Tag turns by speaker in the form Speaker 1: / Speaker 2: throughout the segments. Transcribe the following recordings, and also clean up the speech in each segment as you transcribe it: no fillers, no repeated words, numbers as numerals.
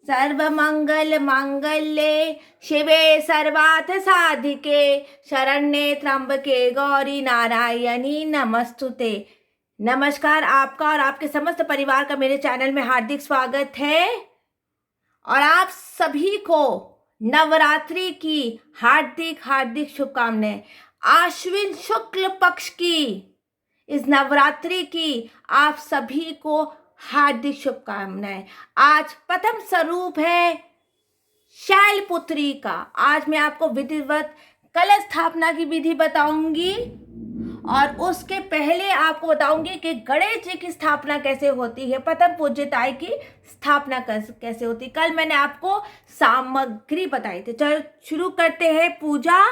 Speaker 1: सर्वमंगल मांगल्ये शिवे सर्वार्थ साधिके शरण्ये त्र्यंबके गौरी नारायणी नमस्तुते। नमस्कार, आपका और आपके समस्त परिवार का मेरे चैनल में हार्दिक स्वागत है और आप सभी को नवरात्रि की हार्दिक हार्दिक शुभकामनाएं। आश्विन शुक्ल पक्ष की इस नवरात्रि की आप सभी को हार्दिक शुभकामनाएं। आज प्रथम स्वरूप है शैलपुत्री का। आज मैं आपको विधिवत कलश स्थापना की विधि बताऊंगी और उसके पहले आपको बताऊंगी कि गणेश जी की स्थापना कैसे होती है, प्रथम पूज्यताई की स्थापना कैसे होती है। कल मैंने आपको सामग्री बताई थी। चलो शुरू करते हैं। पूजा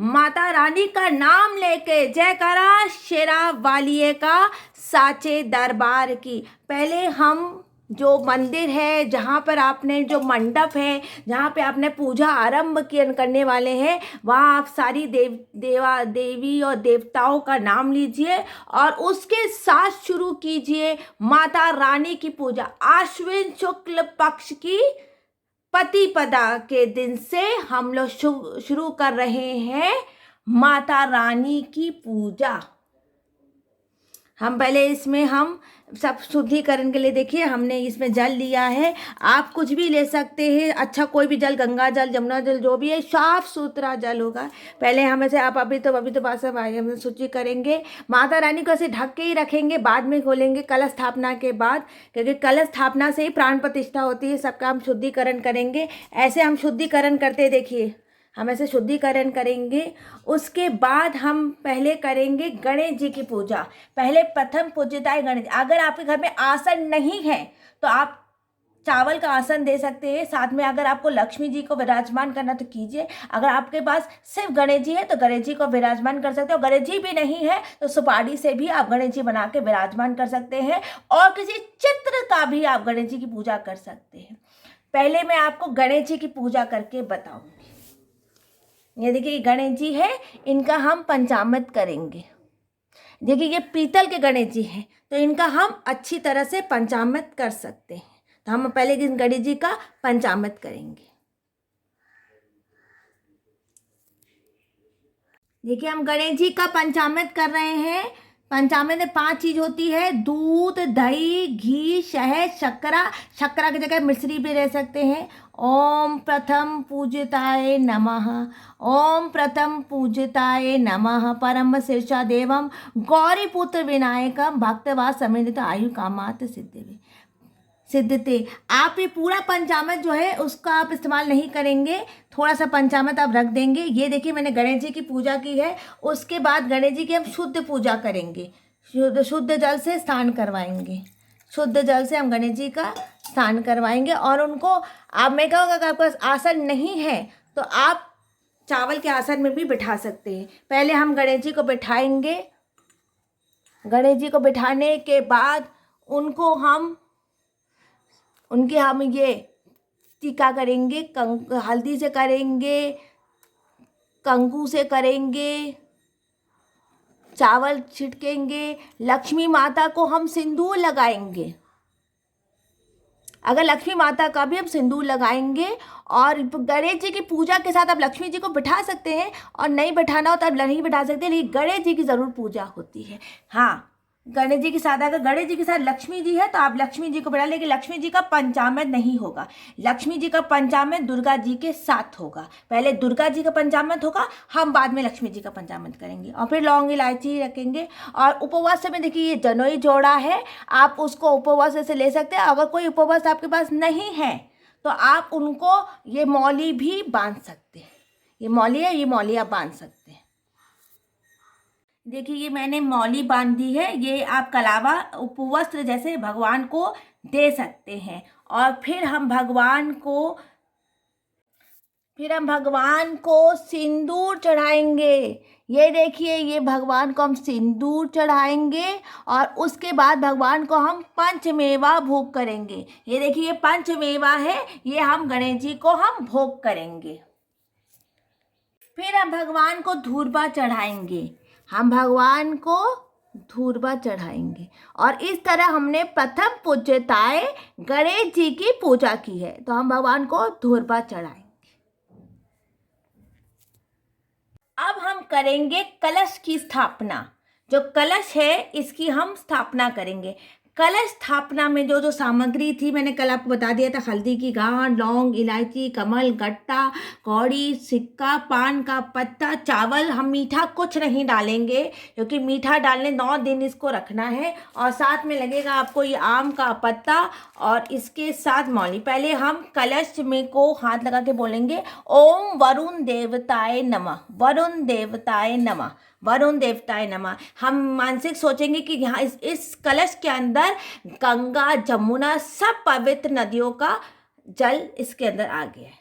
Speaker 1: माता रानी का नाम लेके जयकारा शेरा वालिए का साचे दरबार की। पहले हम जो मंदिर है, जहाँ पर आपने जो मंडप है, जहाँ पे आपने पूजा आरंभ करने वाले हैं, वहाँ आप सारी देवी और देवताओं का नाम लीजिए और उसके साथ शुरू कीजिए माता रानी की पूजा। आश्विन शुक्ल पक्ष की प्रतिपदा के दिन से हम लोग शुरू कर रहे हैं माता रानी की पूजा। हम पहले इसमें हम सब शुद्धिकरण के लिए देखिए, हमने इसमें जल लिया है। आप कुछ भी ले सकते हैं, अच्छा कोई भी जल, गंगा जल, जमुना जल, जो भी है साफ सुथरा जल होगा। पहले हम ऐसे आप अभी तो बात सब आए हम शुद्धि करेंगे। माता रानी को ऐसे ढक के ही रखेंगे, बाद में खोलेंगे कलश स्थापना के बाद, क्योंकि कलश स्थापना से ही प्राण प्रतिष्ठा होती है। सबका हम शुद्धिकरण करेंगे। ऐसे हम शुद्धिकरण करते देखिए, हम ऐसे शुद्धिकरण करेंगे। उसके बाद हम पहले करेंगे गणेश जी की पूजा। पहले प्रथम पूज्यताय गणेश। अगर आपके घर में आसन नहीं है तो आप चावल का आसन दे सकते हैं। साथ में अगर आपको लक्ष्मी जी को विराजमान करना तो कीजिए। अगर आपके पास सिर्फ गणेश जी है तो गणेश जी को विराजमान कर सकते हो। गणेश जी भी नहीं है तो सुपारी से भी आप गणेश जी बना के विराजमान कर सकते हैं और किसी चित्र का भी आप गणेश जी की पूजा कर सकते हैं। पहले मैं आपको गणेश जी की पूजा करके बताऊंगी। ये देखिए गणेश जी है, इनका हम पंचामृत करेंगे। देखिए ये पीतल के गणेश जी हैं तो इनका हम अच्छी तरह से पंचामृत कर सकते हैं। तो हम पहले इस गणेश जी का पंचामृत करेंगे। देखिए हम गणेश जी का पंचामृत कर रहे हैं। पंचामृत में 5 चीज होती है: दूध, दही, घी, शहद, शक्करा। शक्करा की जगह मिश्री भी रह सकते हैं। ओम प्रथम पूज्यताय नमः। ओम प्रथम पूज्यताय नमः। परम शीर्षा देवम गौरी पुत्र विनायकम भक्तवास समेत आयु कामात सिद्धते। आप ये पूरा पंचामृत जो है उसका आप इस्तेमाल नहीं करेंगे, थोड़ा सा पंचामृत आप रख देंगे। ये देखिए मैंने गणेश जी की पूजा की है। उसके बाद गणेश जी की हम शुद्ध पूजा करेंगे। शुद्ध जल से स्नान करवाएंगे। शुद्ध जल से हम गणेश जी का स्नान करवाएंगे और उनको आप, मैं कहूँगा अगर आपके पास आसन नहीं है तो आप चावल के आसन में भी बिठा सकते हैं। पहले हम गणेश जी को बिठाएंगे। गणेश जी को बिठाने के बाद उनको हम ये टीका करेंगे। हल्दी से करेंगे, कंकु से करेंगे, चावल छिड़केंगे। लक्ष्मी माता को हम सिंदूर लगाएंगे। अगर लक्ष्मी माता का भी हम सिंदूर लगाएंगे और गणेश जी की पूजा के साथ आप लक्ष्मी जी को बिठा सकते हैं और नहीं बिठाना हो तो आप नहीं बिठा सकते, लेकिन गणेश जी की ज़रूर पूजा होती है। हाँ, गणेश जी के साथ, अगर गणेश जी के साथ लक्ष्मी जी है तो आप लक्ष्मी जी को बिठा, लेकिन लक्ष्मी जी का पंचामृत नहीं होगा। लक्ष्मी जी का पंचामृत दुर्गा जी के साथ होगा। पहले दुर्गा जी का पंचामृत होगा, हम बाद में लक्ष्मी जी का पंचामृत करेंगे। और फिर लौंग इलायची रखेंगे। और उपवास में देखिए ये जनोई जोड़ा है, आप उसको उपवास से ले सकते हैं। अगर कोई उपवास आपके पास नहीं है तो आप उनको ये मौली भी बांध सकते हैं। ये मौली है, ये मौली आप बांध सकते हैं। देखिए ये मैंने मौली बांधी है। ये आप कलावा उपवस्त्र जैसे भगवान को दे सकते हैं। और फिर हम भगवान को सिंदूर चढ़ाएंगे। ये देखिए ये भगवान को हम सिंदूर चढ़ाएंगे और उसके बाद भगवान को हम पंचमेवा भोग करेंगे। ये देखिए ये पंचमेवा है, ये हम गणेश जी को हम भोग करेंगे। फिर हम भगवान को धूर्बा चढ़ाएंगे। हम भगवान को धूर्वा चढ़ाएंगे। और इस तरह हमने प्रथम पूज्यताएं गणेश जी की पूजा की है, तो हम भगवान को धूर्वा चढ़ाएंगे। अब हम करेंगे कलश की स्थापना। जो कलश है इसकी हम स्थापना करेंगे। कलश स्थापना में जो जो सामग्री थी मैंने कल आपको बता दिया था, हल्दी की गांठ, लौंग, इलायची, कमल, गट्टा, कौड़ी, सिक्का, पान का पत्ता, चावल। हम मीठा कुछ नहीं डालेंगे क्योंकि मीठा डालने 9 दिन इसको रखना है। और साथ में लगेगा आपको ये आम का पत्ता और इसके साथ मौली। पहले हम कलश में को हाथ लगा के बोलेंगे ओम वरुण देवताय नमः, वरुण देवताय नमः, वरुण देवताय नमः। हम मानसिक सोचेंगे कि यहाँ इस कलश के अंदर गंगा, जमुना, सब पवित्र नदियों का जल इसके अंदर आ गया है।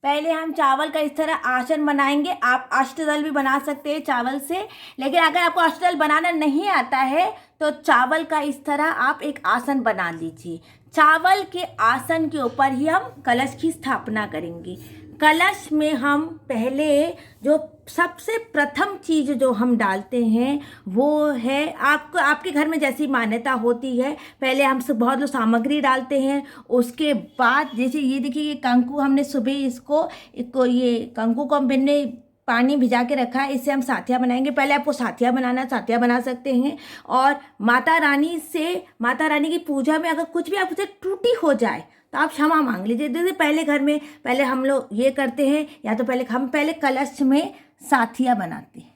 Speaker 1: पहले हम चावल का इस तरह आसन बनाएंगे। आप अष्टदल भी बना सकते हैं चावल से, लेकिन अगर आपको अष्टदल बनाना नहीं आता है तो चावल का इस तरह आप एक आसन बना लीजिए। चावल के आसन के ऊपर ही हम कलश की स्थापना करेंगे। कलश में हम पहले जो सबसे प्रथम चीज़ जो हम डालते हैं वो है, आपको आपके घर में जैसी मान्यता होती है, पहले हम सब बहुत लोग सामग्री डालते हैं। उसके बाद जैसे ये देखिए, ये कंकु हमने सुबह इसको ये कंकु को हमने पानी भिजा के रखा है, इससे हम साथिया बनाएंगे। पहले आपको साथिया बनाना, साथिया बना सकते हैं। और माता रानी की पूजा में अगर कुछ भी आपसे त्रुटि हो जाए तो आप क्षमा मांग लीजिए। जैसे पहले घर में पहले हम लोग ये करते हैं, या तो पहले कलश में साथिया बनाते हैं।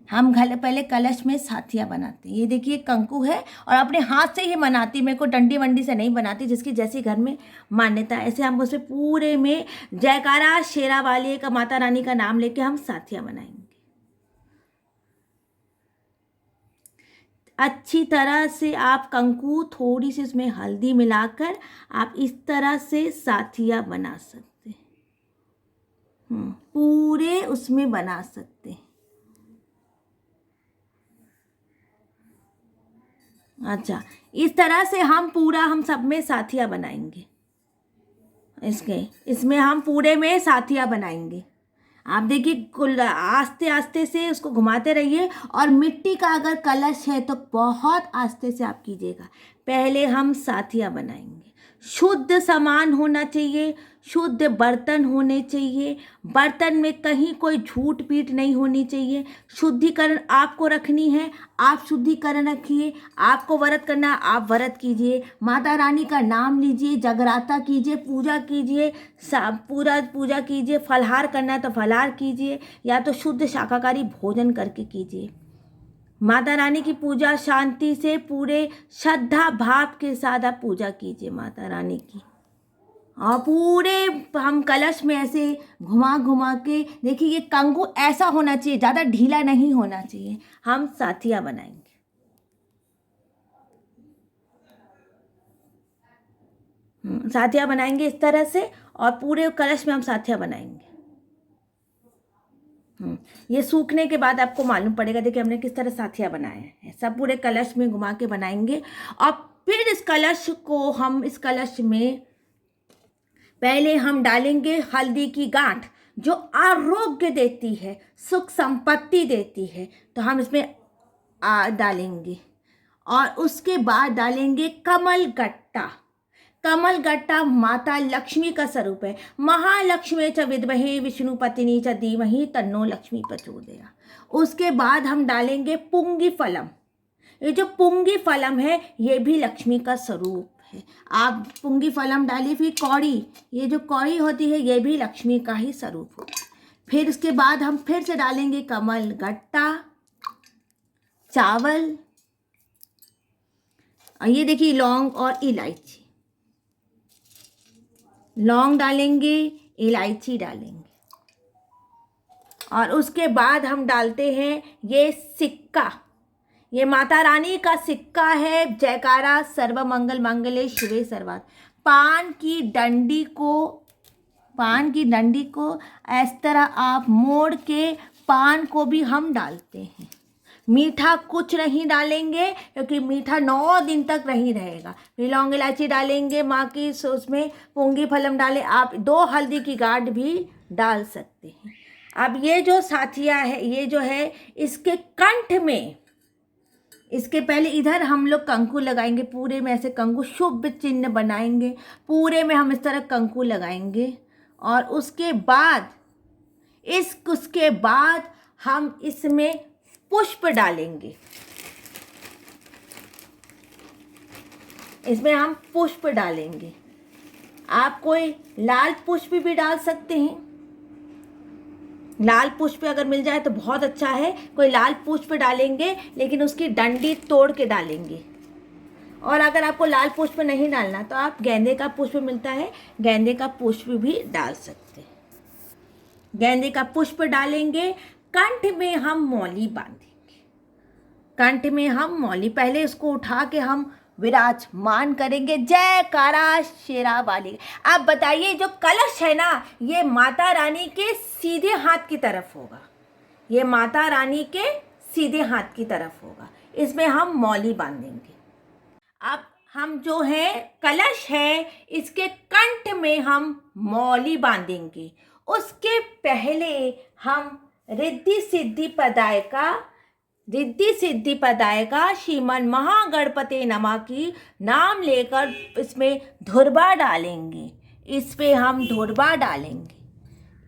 Speaker 1: हम पहले कलश में साथिया बनाते हैं। ये देखिए कंकु है और अपने हाथ से ही बनाती, मेरे को डंडी वंडी से नहीं बनाती, जिसकी जैसी घर में मान्यता है। ऐसे हम उसमें पूरे में जयकारा शेरा वाली का माता रानी का नाम लेके हम साथिया बनाएंगे। अच्छी तरह से आप कंकु, थोड़ी सी उसमें हल्दी मिलाकर आप इस तरह से साथिया बना सकते हैं। पूरे उसमें बना सकते हैं। अच्छा, इस तरह से हम सब में साथिया बनाएंगे। इसमें हम पूरे में साथिया बनाएंगे। आप देखिए आस्ते आस्ते से उसको घुमाते रहिए। और मिट्टी का अगर कलश है तो बहुत आस्ते से आप कीजिएगा। पहले हम साथिया बनाएंगे। शुद्ध सामान होना चाहिए, शुद्ध बर्तन होने चाहिए, बर्तन में कहीं कोई झूठ पीट नहीं होनी चाहिए। शुद्धिकरण आपको रखनी है, आप शुद्धिकरण रखिए। आपको व्रत करना, आप व्रत कीजिए, माता रानी का नाम लीजिए, जगराता कीजिए, पूजा कीजिए, पूरा पूजा कीजिए। फलाहार करना है तो फलाहार कीजिए, या तो शुद्ध शाकाहारी भोजन करके कीजिए। माता रानी की पूजा शांति से, पूरे श्रद्धा भाव के साथ आप पूजा कीजिए माता रानी की। और पूरे हम कलश में ऐसे घुमा घुमा के देखिए, ये कंगू ऐसा होना चाहिए, ज़्यादा ढीला नहीं होना चाहिए। हम साथिया बनाएंगे। साथिया बनाएंगे इस तरह से, और पूरे कलश में हम साथिया बनाएंगे। ये सूखने के बाद आपको मालूम पड़ेगा। देखिए हमने किस तरह साथिया बनाया है। सब पूरे कलश में घुमा के बनाएंगे। और फिर इस कलश में पहले हम डालेंगे हल्दी की गांठ, जो आरोग्य देती है, सुख संपत्ति देती है, तो हम इसमें डालेंगे। और उसके बाद डालेंगे कमल गट्टा। कमल गट्टा माता लक्ष्मी का स्वरूप है। महालक्ष्मी च विद्महे विष्णुपत्नी च धीमहि तन्नो लक्ष्मी प्रचोदयात्। उसके बाद हम डालेंगे पुंगी फलम। ये जो पुंगी फलम है ये भी लक्ष्मी का स्वरूप है। आप पुंगी फलम डालिए। फिर कौड़ी, ये जो कौड़ी होती है ये भी लक्ष्मी का ही स्वरूप होता है। फिर उसके बाद हम फिर से डालेंगे कमल गट्टा, चावल, और ये देखिए लौंग और इलायची। लौंग डालेंगे, इलायची डालेंगे। और उसके बाद हम डालते हैं ये सिक्का। ये माता रानी का सिक्का है। जयकारा सर्व मंगल मंगले शिवे सर्वार्थ। पान की डंडी को इस तरह आप मोड़ के पान को भी हम डालते हैं। मीठा कुछ नहीं डालेंगे क्योंकि मीठा 9 दिन तक नहीं रहेगा। फिर लौंग इलायची डालेंगे, माँ की उसमें पुंगी फलम डालें। आप 2 हल्दी की गांठ भी डाल सकते हैं। अब ये जो साथिया है, ये जो है इसके कंठ में इसके पहले इधर हम लोग कंकु लगाएंगे, पूरे में ऐसे कंकु शुभ चिन्ह बनाएंगे, पूरे में हम इस तरह कंकु लगाएंगे। और उसके बाद हम इसमें पुष्प डालेंगे, इसमें हम पुष्प डालेंगे। आप कोई लाल पुष्प भी डाल सकते हैं, लाल पुष्प अगर मिल जाए तो बहुत अच्छा है। कोई लाल पुष्प डालेंगे, लेकिन उसकी डंडी तोड़ के डालेंगे। और अगर आपको लाल पुष्प नहीं डालना तो आप गेंदे का पुष्प मिलता है, गेंदे का पुष्प भी डाल सकते हैं। गेंदे का पुष्प डालेंगे। कंठ में हम मौली बांधेंगे, कंठ में हम मौली, पहले इसको उठा के हम विराजमान करेंगे। जयकारा शेरा वाली। अब बताइए, जो कलश है ना, ये माता रानी के सीधे हाथ की तरफ होगा, ये माता रानी के सीधे हाथ की तरफ होगा। इसमें हम मौली बांधेंगे। अब हम जो है कलश है, इसके कंठ में हम मौली बांधेंगे। उसके पहले हम रिद्धि सिद्धि पदायका श्रीमन महागणपति नमः की नाम लेकर इसमें धुरबा डालेंगे। इस पे हम धुरबा डालेंगे,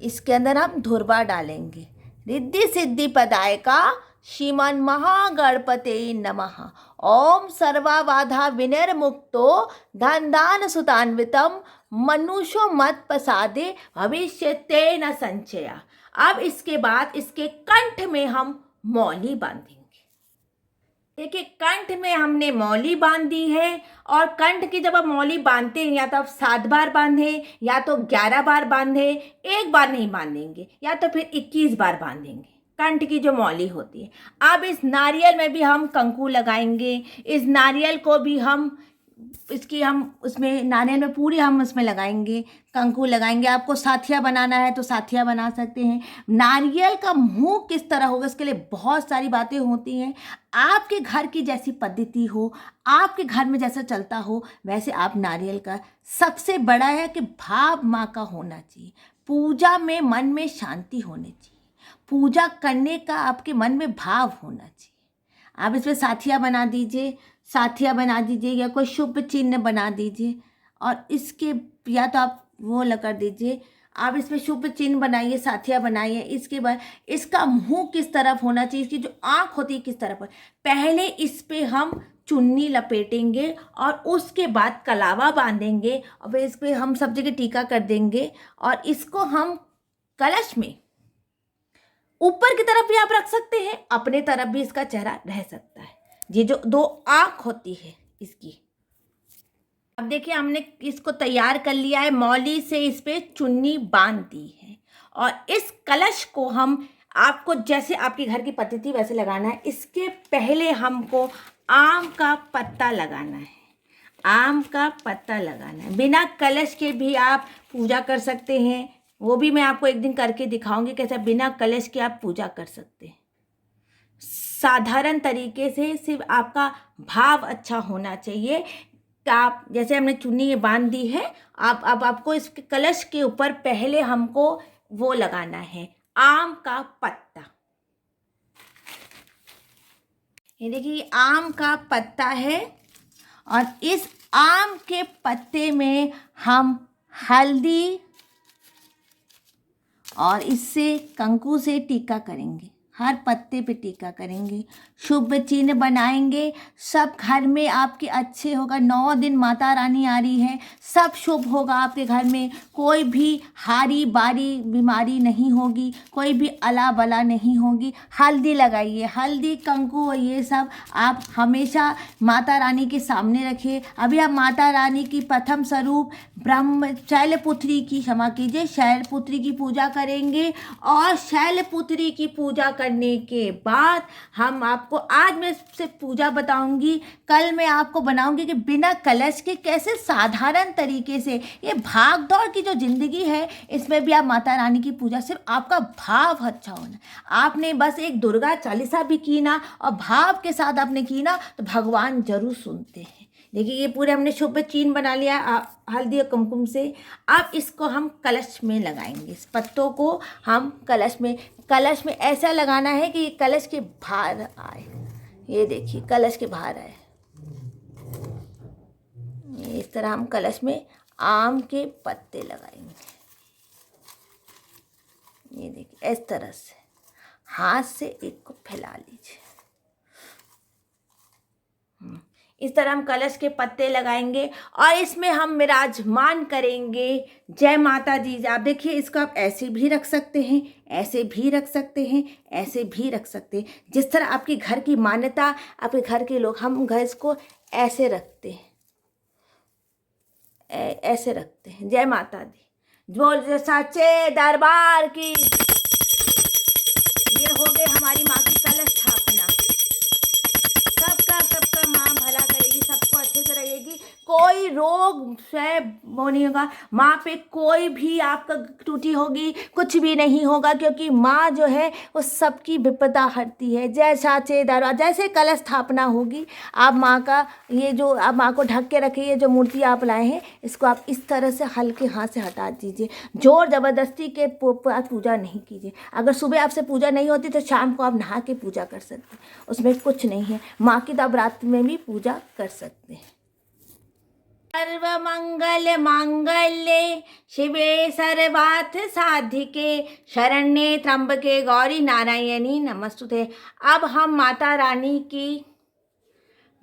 Speaker 1: इसके अंदर हम धुरबा डालेंगे। रिद्धि सिद्धि पदायका श्रीमन महागणपते नमः। ओम सर्वाबाधा विनिर्मुक्तो धनदान सुतान्वितम मनुष्यो मत प्रसादे भविष्यते न संचया। अब इसके बाद इसके कंठ में हम मौली बांधेंगे। देखिए, कंठ में हमने मौली बांधी है। और कंठ की जब आप मौली बांधते हैं, या तो आप 7 बार बांधे, या तो 11 बार बांधे, एक बार नहीं बांधेंगे, या तो फिर 21 बार बांधेंगे कंठ की जो मौली होती है। अब इस नारियल में भी हम कंकु लगाएंगे। इस नारियल को भी हम उसमें नारियल में पूरी हम उसमें लगाएंगे, कंकु लगाएंगे। आपको साथिया बनाना है तो साथिया बना सकते हैं। नारियल का मुंह किस तरह होगा, इसके लिए बहुत सारी बातें होती हैं। आपके घर की जैसी पद्धति हो, आपके घर में जैसा चलता हो, वैसे आप नारियल का सबसे बड़ा है कि भाव माँ का होना चाहिए। पूजा में मन में शांति होनी चाहिए, पूजा करने का आपके मन में भाव होना चाहिए। आप इसमें साथिया बना दीजिए, या कोई शुभ चिन्ह बना दीजिए। और इसके या तो आप वो लगा दीजिए, आप इसमें शुभ चिन्ह बनाइए, साथिया बनाइए। इसके बाद इसका मुंह किस तरफ होना चाहिए, इसकी जो आँख होती है किस तरफ हो। पहले इस पे हम चुन्नी लपेटेंगे और उसके बाद कलावा बांधेंगे और फिर इस पर हम सब जगह टीका कर देंगे। और इसको हम कलश में ऊपर की तरफ भी आप रख सकते हैं, अपने तरफ भी इसका चेहरा रह सकता है। ये जो 2 आँख होती है इसकी। अब देखिए, हमने इसको तैयार कर लिया है, मौली से इस पे चुन्नी बांध दी है। और इस कलश को हम आपको जैसे आपके घर की पद्धति वैसे लगाना है। इसके पहले हमको आम का पत्ता लगाना है, आम का पत्ता लगाना है। बिना कलश के भी आप पूजा कर सकते हैं, वो भी मैं आपको एक दिन करके दिखाऊंगी कैसे बिना कलश के आप पूजा कर सकते हैं। साधारण तरीके से सिर्फ आपका भाव अच्छा होना चाहिए। आप जैसे हमने चुन्नी ये बांध दी है, अब आपको इस कलश के ऊपर पहले हमको वो लगाना है, आम का पत्ता। ये देखिए, आम का पत्ता है। और इस आम के पत्ते में हम हल्दी और इससे कंकु से टीका करेंगे, हर पत्ते पे टीका करेंगे, शुभ चिन्ह बनाएंगे। सब घर में आपके अच्छे होगा। 9 दिन माता रानी आ रही है, सब शुभ होगा आपके घर में। कोई भी हारी बारी बीमारी नहीं होगी, कोई भी अला बला नहीं होगी। हल्दी लगाइए, हल्दी कंकु और ये सब आप हमेशा माता रानी के सामने रखिए। अभी आप माता रानी की प्रथम स्वरूप शैलपुत्री की, क्षमा कीजिए, शैलपुत्री की पूजा करेंगे। और शैलपुत्री की पूजा करने के बाद हम आपको, आज मैं से पूजा बताऊंगी, कल मैं आपको बनाऊंगी कि बिना कलश के कैसे साधारण तरीके से, ये भाग दौड़ की जो जिंदगी है इसमें भी आप माता रानी की पूजा, सिर्फ आपका भाव अच्छा होना। आपने बस एक दुर्गा चालीसा भी की ना और भाव के साथ आपने की ना, तो भगवान जरूर सुनते हैं। देखिए, ये पूरे हमने शुभ चिन्ह बना लिया हल्दी और कुमकुम से। अब इसको हम कलश में लगाएंगे, इस पत्तों को हम कलश में ऐसा लगाना है कि ये कलश के बाहर आए, ये देखिए कलश के बाहर आए। इस तरह हम कलश में आम के पत्ते लगाएंगे। ये देखिए इस तरह से हाथ से एक को फैला लीजिए। इस तरह हम कलश के पत्ते लगाएंगे और इसमें हम विराजमान करेंगे जय माता दी। आप देखिए इसको आप ऐसे भी रख सकते हैं, ऐसे भी रख सकते हैं, ऐसे भी रख सकते हैं। जिस तरह आपके घर की मान्यता, आपके घर के लोग, हम घर इसको ऐसे रखते हैं, ऐसे रखते हैं। जय माता दी। बोल सच्चे दरबार की। ये हो गए हमारी माँ की कलश स्थापना। सबका माँ भला करेगी, सबको अच्छे से रहेगी, कोई रोग से वो नहीं होगा। माँ पे कोई भी आपका टूटी होगी कुछ भी नहीं होगा, क्योंकि माँ जो है वो सबकी विपदा हरती है। जय साचे दरबार। जैसे कलश स्थापना होगी, आप माँ का ये जो आप माँ को ढक के रखिए, जो मूर्ति आप लाए हैं इसको आप इस तरह से हल्के हाथ से हटा दीजिए। जोर ज़बरदस्ती के पूजा नहीं कीजिए। अगर सुबह आपसे पूजा नहीं होती तो शाम को आप नहा के पूजा कर सकते हैं, उसमें कुछ नहीं है। माँ की नवरात्र में भी पूजा कर सकते हैं। सर्व मंगल मांगल्ये शिवे सर्वार्थ साधिके शरण्ये त्र्यंबके गौरी नारायणी नमस्तुते। अब हम माता रानी की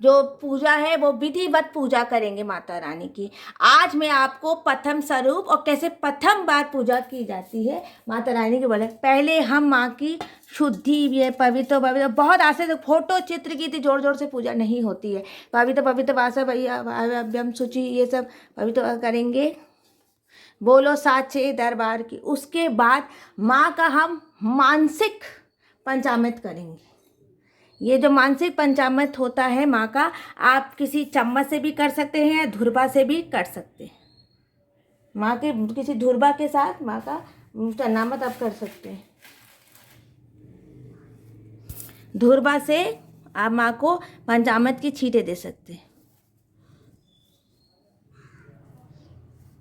Speaker 1: जो पूजा है वो विधिवत पूजा करेंगे माता रानी की। आज मैं आपको प्रथम स्वरूप और कैसे प्रथम बार पूजा की जाती है माता रानी के बोले। पहले हम माँ की शुद्धि, ये पवित्र बहुत आसे से फोटो चित्र की थी, जोर जोर से पूजा नहीं होती है। पवित्र वासा भैया सूची ये सब पवित्र करेंगे। बोलो साचे दरबार की। उसके बाद माँ का हम मानसिक पंचामृत करेंगे। ये जो मानसिक पंचामृत होता है माँ का, आप किसी चम्मच से भी कर सकते हैं या धुरबा से भी कर सकते हैं। माँ के किसी धुरबा के साथ माँ का पंचामृत आप कर सकते हैं। धुरबा से आप माँ को पंचामृत की छींटे दे सकते हैं।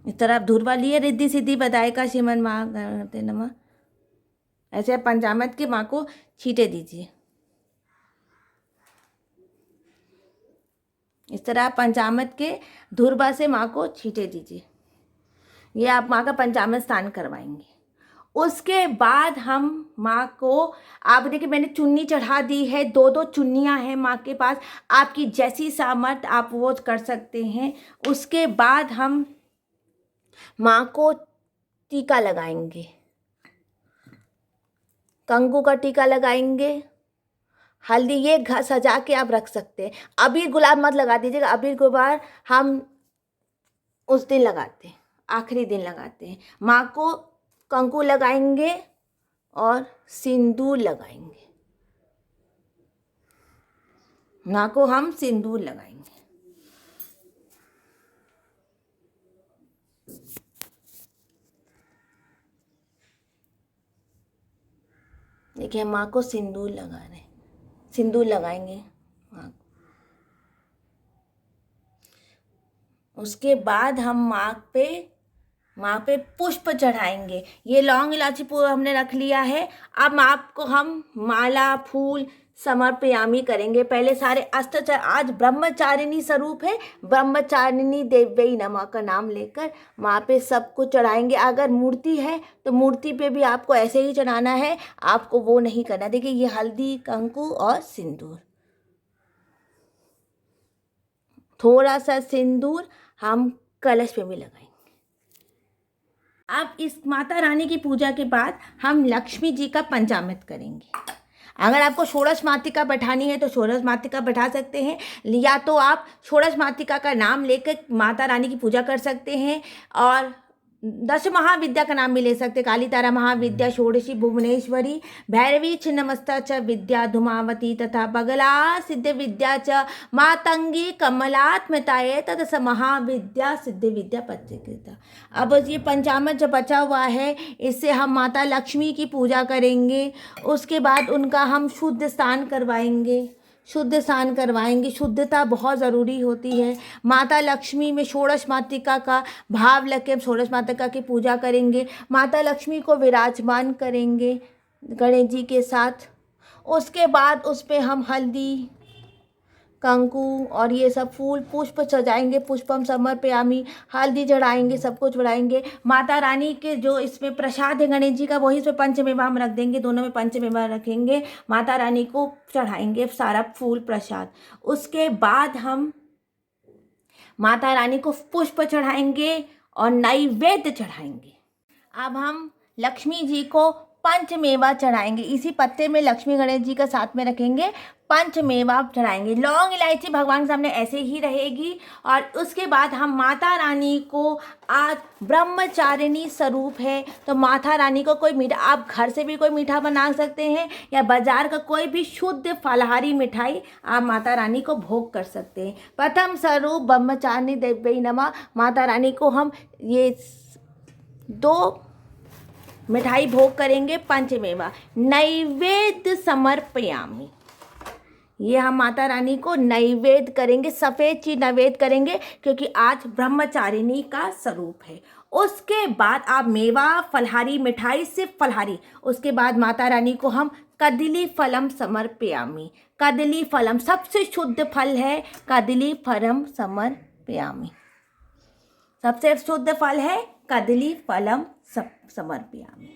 Speaker 1: इस तरह आप धुरबा लिए, रिद्धि सिद्धि बधाई का श्रीमन माँ गणपते नमः, ऐसे आप पंचामृत की माँ को छींटे दीजिए। इस तरह आप पंचामृत के धुरबा से माँ को छींटे दीजिए। ये आप माँ का पंचामृत स्नान करवाएंगे। उसके बाद हम माँ को, आप देखिए मैंने चुन्नी चढ़ा दी है, 2-2 चुन्नियाँ हैं माँ के पास, आपकी जैसी सामर्थ आप वो कर सकते हैं। उसके बाद हम माँ को टीका लगाएंगे, कंकु का टीका लगाएंगे। हल्दी ये घर सजा के आप रख सकते हैं। अबीर गुलाब मत लगा दीजिएगा, अबीर गुलाब हम उस दिन लगाते हैं, आखिरी दिन लगाते हैं। माँ को कंकु लगाएंगे और सिंदूर लगाएंगे। माँ को हम सिंदूर लगाएंगे। देखिए माँ को सिंदूर लगा रहे हैं, सिंदूर लगाएंगे माँ को। उसके बाद हम माँ पे पुष्प चढ़ाएंगे। ये लौंग इलायची पूरा हमने रख लिया है। अब माँ को हम माला फूल समर्पयामी करेंगे। पहले सारे अस्त्र, आज ब्रह्मचारिणी स्वरूप है, ब्रह्मचारिणी देव्यै नमः का नाम लेकर माँ पे सब कुछ चढ़ाएंगे। अगर मूर्ति है तो मूर्ति पे भी आपको ऐसे ही चढ़ाना है, आपको वो नहीं करना। देखिए ये हल्दी कंकु और सिंदूर, थोड़ा सा सिंदूर हम कलश पे भी लगाएंगे। अब इस माता रानी की पूजा के बाद हम लक्ष्मी जी का पंचामृत करेंगे। अगर आपको षोडश मातृका बैठानी है तो षोडश मातृका बैठा सकते हैं, या तो आप षोडश मातृका का नाम लेकर माता रानी की पूजा कर सकते हैं। और 10 महाविद्या का नाम भी ले सकते, काली तारा महाविद्या, षोडशी भुवनेश्वरी, भैरवी छिन्नमस्ता च विद्या धूमावती तथा बगला सिद्ध विद्या च मातंगी कमलात्मताये तदस महाविद्या सिद्ध विद्या पत्रिकृता। अब ये पंचामृत जो बचा हुआ है इससे हम माता लक्ष्मी की पूजा करेंगे। उसके बाद उनका हम शुद्ध स्नान करवाएंगे, शुद्ध स्नान करवाएंगे। शुद्धता बहुत ज़रूरी होती है। माता लक्ष्मी में षोडश मातृका का भाव लेके हम षोडश मातृका की पूजा करेंगे। माता लक्ष्मी को विराजमान करेंगे गणेश जी के साथ। उसके बाद उस पर हम हल्दी कंकु और ये सब फूल पुष्प सजाएंगे, पुष्पम समर्पयामि, हल्दी चढ़ाएंगे, सब कुछ चढ़ाएंगे। माता रानी के जो इसमें प्रसाद है गणेश जी का, वही इसमें पंचमेवा हम रख देंगे, दोनों में पंचमेवा रखेंगे, माता रानी को चढ़ाएंगे सारा फूल प्रसाद। उसके बाद हम माता रानी को पुष्प चढ़ाएंगे और नैवेद्य चढ़ाएंगे। अब हम लक्ष्मी जी को पंचमेवा चढ़ाएंगे, इसी पत्ते में लक्ष्मी गणेश जी का साथ में रखेंगे, पंचमेवा चढ़ाएंगे। लौंग इलायची भगवान के सामने ऐसे ही रहेगी। और उसके बाद हम माता रानी को, आज ब्रह्मचारिणी स्वरूप है तो माता रानी को कोई मीठा, आप घर से भी कोई मीठा बना सकते हैं या बाजार का कोई भी शुद्ध फलाहारी मिठाई आप माता रानी को भोग कर सकते हैं। प्रथम स्वरूप ब्रह्मचारिणी देवी नमः, माता रानी को हम ये 2 मिठाई भोग करेंगे, पंचमेवा। नैवेद्य समर्पयामि, ये हम माता रानी को नैवेद्य करेंगे, सफ़ेद चीज नैवेद्य करेंगे क्योंकि आज ब्रह्मचारिणी का स्वरूप है। उसके बाद आप मेवा फलहारी मिठाई, सिर्फ फलहारी। उसके बाद माता रानी को हम कदली फलम समर्पयामि, कदली फलम सबसे शुद्ध फल है, कदली फलम समर्पयामि, सबसे शुद्ध फल है कदली फलम समर्पयामि।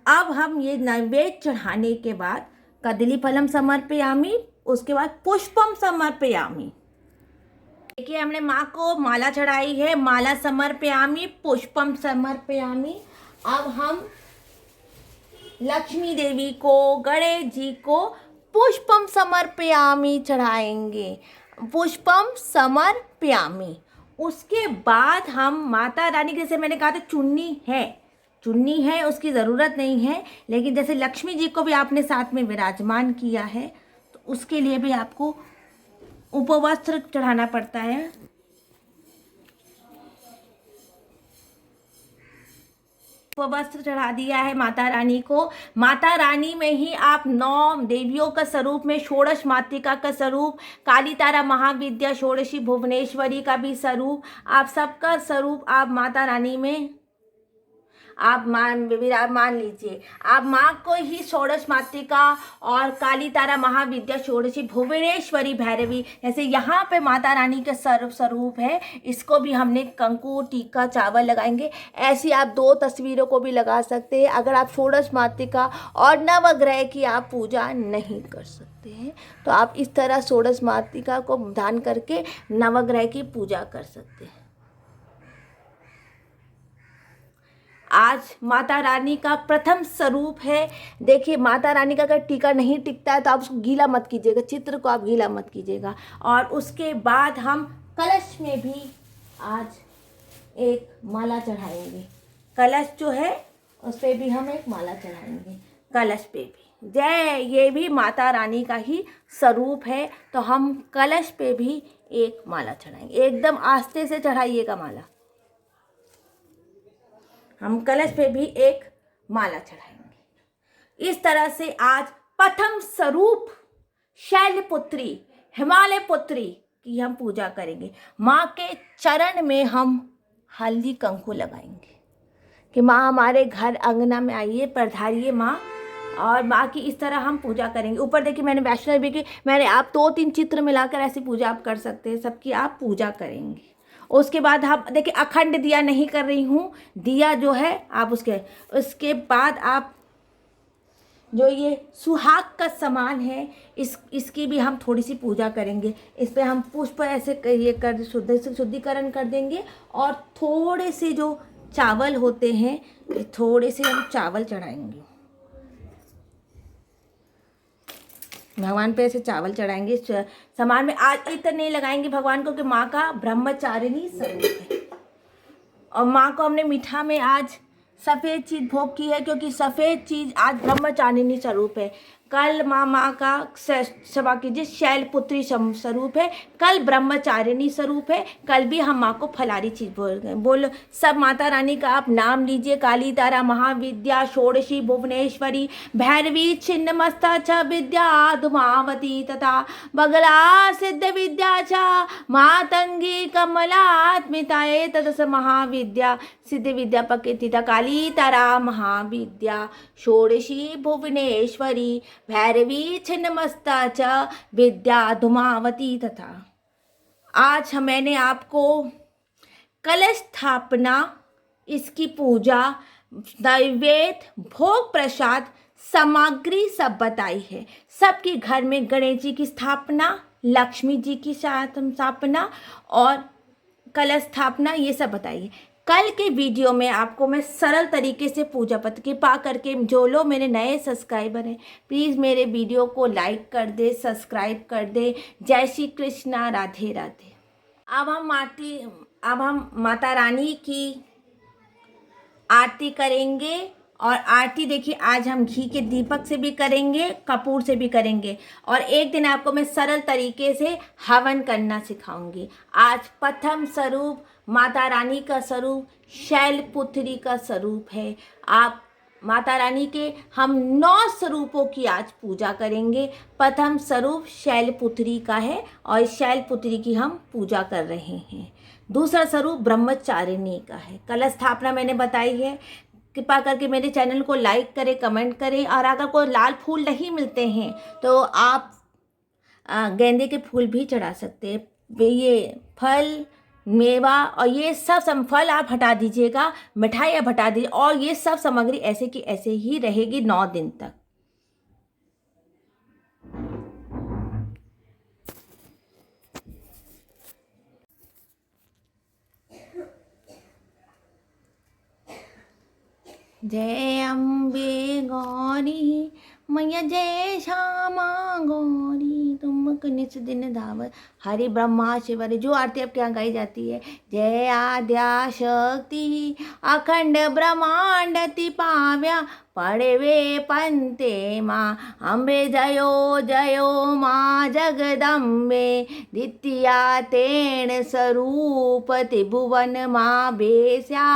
Speaker 1: अब हम ये नैवेद्य चढ़ाने के बाद कदली फलम समर्पयामि, उसके बाद पुष्पम समर्पयामि। देखिए हमने माँ को माला चढ़ाई है, माला समर्पयामि, पुष्पम समर्पयामि। अब हम लक्ष्मी देवी को, गणेश जी को पुष्पम समर्पयामि चढ़ाएंगे, पुष्पम समर्पयामि। उसके बाद हम माता रानी, जैसे मैंने कहा था चुन्नी है उसकी ज़रूरत नहीं है, लेकिन जैसे लक्ष्मी जी को भी आपने साथ में विराजमान किया है तो उसके लिए भी आपको उपवस्त्र चढ़ाना पड़ता है। उपवस्त्र चढ़ा दिया है माता रानी को। माता रानी में ही आप 9 देवियों का स्वरूप में, षोडश मातृका का स्वरूप, काली तारा महाविद्या षोडशी भुवनेश्वरी का भी स्वरूप, आप सबका स्वरूप आप माता रानी में आप मान लीजिए। आप माँ को ही षोडश मातृका और काली तारा महाविद्या षोडशी भुवनेश्वरी भैरवी, जैसे यहाँ पे माता रानी का स्वरूप है, इसको भी हमने कंकु टीका चावल लगाएंगे। ऐसी आप 2 तस्वीरों को भी लगा सकते हैं। अगर आप षोडश मातृका और नवग्रह की आप पूजा नहीं कर सकते हैं तो आप इस तरह षोडश मातृका को ध्यान करके नवग्रह की पूजा कर सकते हैं। आज माता रानी का प्रथम स्वरूप है। देखिए माता रानी का अगर टीका नहीं टिकता है तो आप उसको गीला मत कीजिएगा, चित्र को आप गीला मत कीजिएगा। और उसके बाद हम कलश में भी आज एक माला चढ़ाएंगे, कलश जो है उस पर भी हम एक माला चढ़ाएंगे, कलश पे भी। जय, ये भी माता रानी का ही स्वरूप है तो हम कलश पे भी एक माला चढ़ाएंगे। एकदम आस्ते से चढ़ाइएगा माला। हम कलश पे भी एक माला चढ़ाएंगे। इस तरह से आज प्रथम स्वरूप शैलपुत्री, हिमालय पुत्री की हम पूजा करेंगे। माँ के चरण में हम हल्दी कंकु लगाएंगे कि माँ हमारे घर अंगना में आइए, पधारिए माँ, और माँ की इस तरह हम पूजा करेंगे। ऊपर देखिए मैंने वैष्णो देवी की, मैंने आप 2-3 चित्र मिलाकर ऐसी पूजा आप कर सकते हैं, सबकी आप पूजा करेंगे। उसके बाद आप देखिए अखंड दिया नहीं कर रही हूँ, दिया जो है आप उसके बाद आप जो ये सुहाग का सामान है इसकी भी हम थोड़ी सी पूजा करेंगे। इस पर हम पुष्प ऐसे ये कर शुद्धिकरण कर देंगे और थोड़े से जो चावल होते हैं, थोड़े से हम चावल चढ़ाएंगे भगवान पे, ऐसे चावल चढ़ाएंगे सामान में। आज इत्र नहीं लगाएंगे भगवान को कि माँ का ब्रह्मचारिणी स्वरूप है। और माँ को हमने मीठा में आज सफ़ेद चीज़ भोग की है क्योंकि सफ़ेद चीज़ आज ब्रह्मचारिणी स्वरूप है। कल माँ का क्षमा कीजिए शैलपुत्री स्वरूप है, कल ब्रह्मचारिणी स्वरूप है, कल भी हम माँ को फलारी चीज़ बोल गए। बोलो सब माता रानी का आप नाम लीजिए। काली तारा महाविद्या षोडशी भुवनेश्वरी भैरवी छिन्नमस्ता च विद्या धुमावती तथा बगला सिद्ध विद्या च मातंगी कमलात्मिताये तदस महाविद्या सिद्ध विद्या पकेतिता काली तारा महाविद्या षोडशी भुवनेश्वरी भैरवी छिन्नमस्ता च विद्या धूमावती तथा। आज मैंने आपको कलश स्थापना, इसकी पूजा, नैवेद्य, भोग प्रसाद, सामग्री सब बताई है। सबके घर में गणेश जी की स्थापना, लक्ष्मी जी की स्थापना और कलश स्थापना, ये सब बताइए। कल के वीडियो में आपको मैं सरल तरीके से पूजा पत्र कृपा करके, जो लोग मेरे नए सब्सक्राइबर हैं प्लीज़ मेरे वीडियो को लाइक कर दे, सब्सक्राइब कर दे। जय श्री कृष्णा, राधे राधे। अब हम माता रानी की आरती करेंगे। और आरती देखिए, आज हम घी के दीपक से भी करेंगे, कपूर से भी करेंगे। और एक दिन आपको मैं सरल तरीके से हवन करना सिखाऊंगी। आज प्रथम स्वरूप माता रानी का स्वरूप शैलपुत्री का स्वरूप है। आप माता रानी के हम 9 स्वरूपों की आज पूजा करेंगे। प्रथम स्वरूप शैलपुत्री का है और शैलपुत्री की हम पूजा कर रहे हैं। दूसरा स्वरूप ब्रह्मचारिणी का है। कलश स्थापना मैंने बताई है। कृपा करके मेरे चैनल को लाइक करें, कमेंट करें। और अगर कोई लाल फूल नहीं मिलते हैं तो आप गेंदे के फूल भी चढ़ा सकते हैं। ये फल, मेवा और ये सब फल आप हटा दीजिएगा, मिठाई आप हटा दीजिए। और ये सब सामग्री ऐसे की ऐसे ही रहेगी 9 दिन तक। जय अम्बे गौरी मैया, जय श्यामा गौरी, तुम निस दिन धावर। हरि ब्रह्मा शिवरी, जो आरती आपके यहाँ गाई जाती है। जय आद्या शक्ति अखंड ब्रह्मांडति पाव्या, पड़वे पंते माँ अम्बे जयो जयो माँ जगदम्बे। द्वितीया तेण स्वरूप त्रिभुवन माँ बेस्या,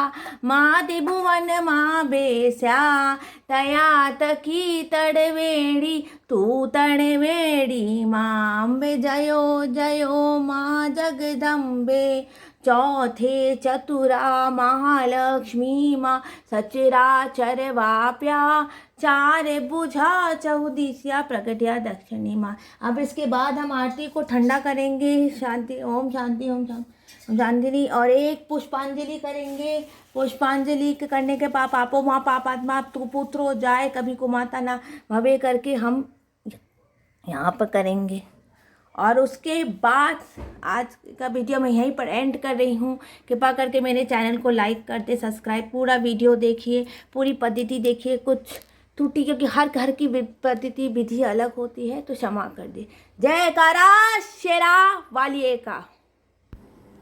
Speaker 1: माँ त्रिभुवन माँ बेस्या। तया तकी तड़वेड़ी तू तड़वेड़ी माँ अम्बे जयो जयो माँ जगदम्बे। चौथे चतुरा महालक्ष्मी माँ सचराचर वाप्या, चार बुझा चौदिसिया प्रगटिया दक्षिणी माँ। अब इसके बाद हम आरती को ठंडा करेंगे। शांति, ओम शांति, ओम शांति। और एक पुष्पांजलि करेंगे। पुष्पांजलि करने के बाद पापो माँ पापात्मा तू पुत्र हो जाए, कभी को माता ना भवे करके हम यहाँ पर करेंगे। और उसके बाद आज का वीडियो मैं यहीं पर एंड कर रही हूँ। कृपा करके मेरे चैनल को लाइक कर दे, सब्सक्राइब, पूरा वीडियो देखिए, पूरी पद्धति देखिए। कुछ त्रुटि, क्योंकि हर घर की पद्धति विधि अलग होती है, तो क्षमा कर दे। जयकारा शेरा वालिए का,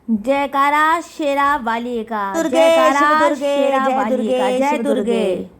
Speaker 1: जयकारा शेरा वालिए का, जयकारा शेरा वालिए का। जय दुर्गे।